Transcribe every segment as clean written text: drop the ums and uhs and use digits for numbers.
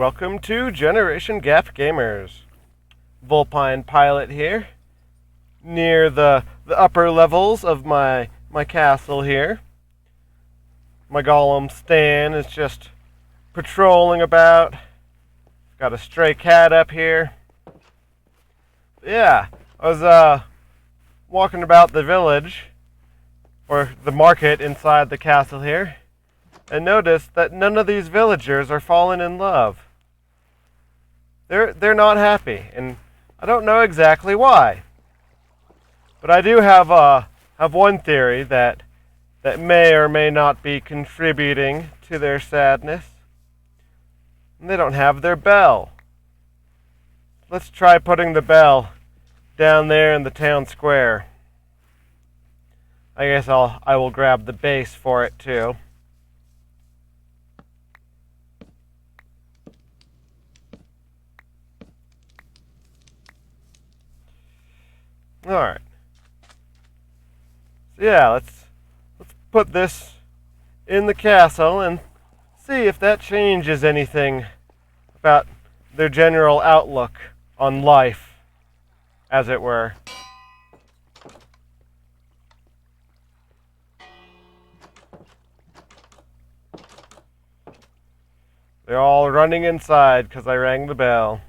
Welcome to Generation Gap Gamers. VulpinePilot here, near the upper levels of my castle here. My golem Stan is just patrolling about. Got a stray cat up here. Yeah, I was walking about the village, or the market inside the castle here, and noticed that none of these villagers are falling in love. They're not happy, and I don't know exactly why. But I do have one theory that may or may not be contributing to their sadness. And they don't have their bell. Let's try putting the bell down there in the town square. I guess I will grab the base for it too. Alright. So yeah, let's put this in the castle and see if that changes anything about their general outlook on life, as it were. They're all running inside because I rang the bell.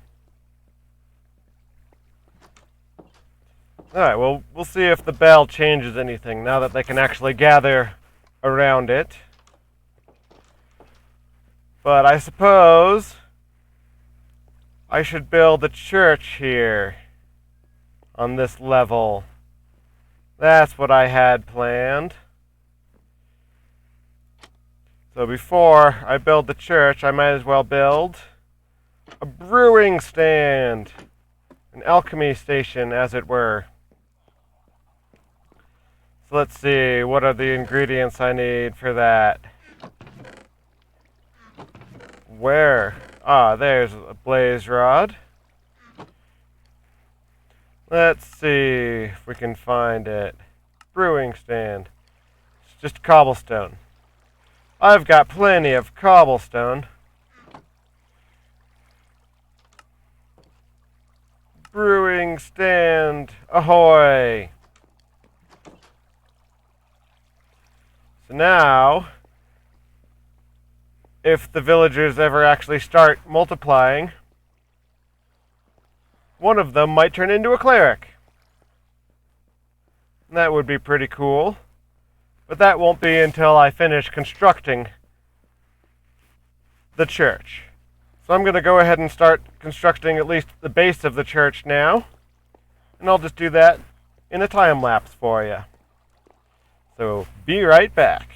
Alright, well, we'll see if the bell changes anything now that they can actually gather around it. But I suppose I should build a church here on this level. That's what I had planned. So before I build the church, I might as well build a brewing stand, an alchemy station, as it were. So let's see, what are the ingredients I need for that? Where? Ah, there's a blaze rod. Let's see if we can find it. Brewing stand. It's just cobblestone. I've got plenty of cobblestone. Brewing stand, ahoy! So now, if the villagers ever actually start multiplying, one of them might turn into a cleric. And that would be pretty cool. But that won't be until I finish constructing the church. So I'm going to go ahead and start constructing at least the base of the church now. And I'll just do that in a time lapse for you. So be right back.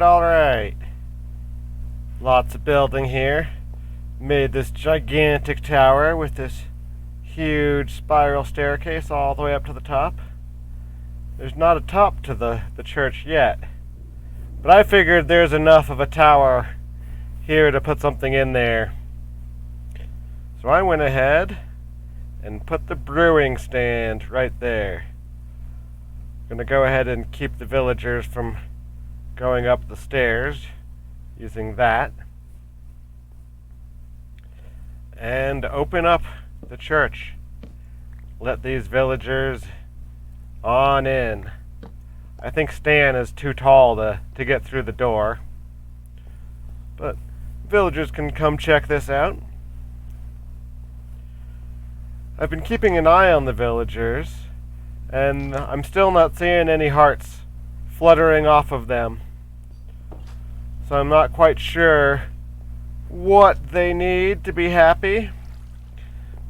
alright. Lots of building here. Made this gigantic tower with this huge spiral staircase all the way up to the top. There's not a top to the church yet, but I figured there's enough of a tower here to put something in there. So I went ahead and put the brewing stand right there. I'm going to go ahead and keep the villagers from going up the stairs using that. And open up the church. Let these villagers on in. I think Stan is too tall to get through the door, but villagers can come check this out. I've been keeping an eye on the villagers, and I'm still not seeing any hearts fluttering off of them. So I'm not quite sure what they need to be happy,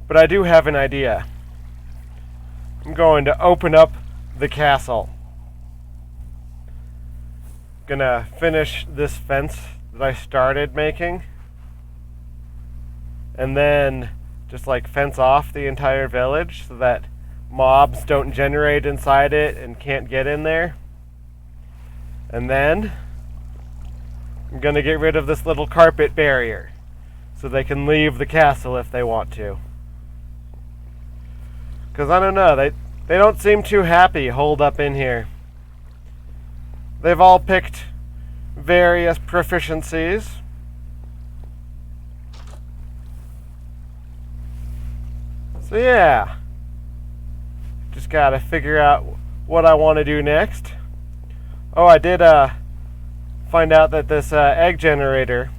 but I do have an idea. I'm going to open up the castle. Gonna finish this fence that I started making, and then just like fence off the entire village so that mobs don't generate inside it and can't get in there. And then I'm gonna get rid of this little carpet barrier so they can leave the castle if they want to. Because I don't know, they don't seem too happy holed up in here. They've all picked various proficiencies. So yeah, just gotta figure out what I want to do next. Oh, I did find out that this egg generator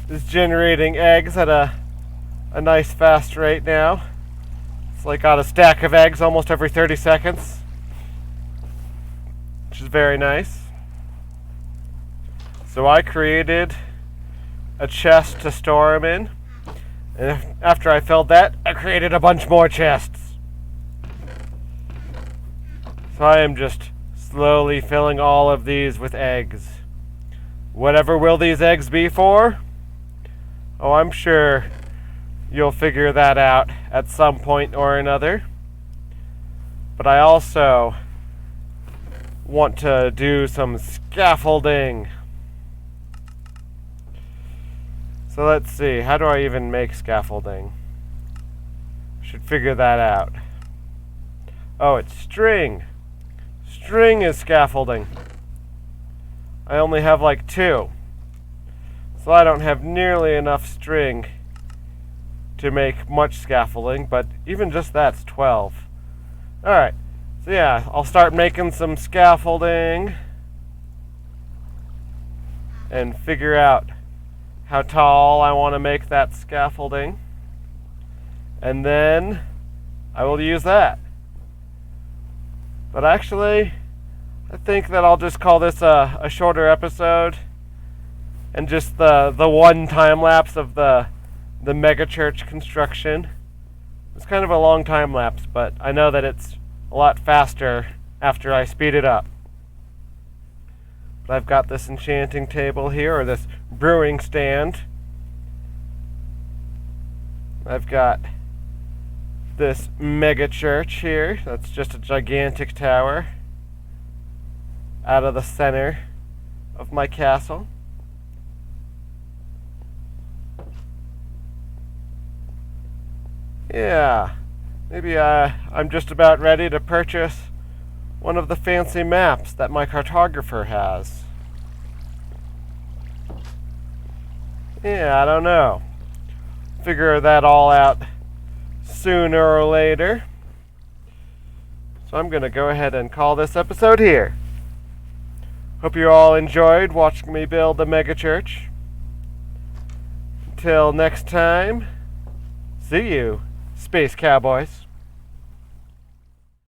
is generating eggs at a nice fast rate now. It's like got a stack of eggs almost every 30 seconds, which is very nice. So I created a chest to store them in, and after I filled that, I created a bunch more chests. So I am just slowly filling all of these with eggs. Whatever will these eggs be for? Oh, I'm sure you'll figure that out at some point or another. But I also want to do some scaffolding. So let's see, how do I even make scaffolding? Should figure that out. Oh, it's string. String is scaffolding. I only have like 2. So I don't have nearly enough string to make much scaffolding, but even just that's 12. Alright, so yeah, I'll start making some scaffolding and figure out how tall I want to make that scaffolding, and then I will use that. But actually, I think that I'll just call this a shorter episode, and just the one time lapse of the Megachurch construction. It's kind of a long time lapse, but I know that it's a lot faster after I speed it up. But I've got this enchanting table here, or this brewing stand. I've got this Megachurch here. That's just a gigantic tower out of the center of my castle. Yeah, maybe I'm just about ready to purchase one of the fancy maps that my cartographer has. Yeah, I don't know. Figure that all out sooner or later. So I'm going to go ahead and call this episode here. Hope you all enjoyed watching me build the Megachurch. Until next time, see you, Space Cowboys.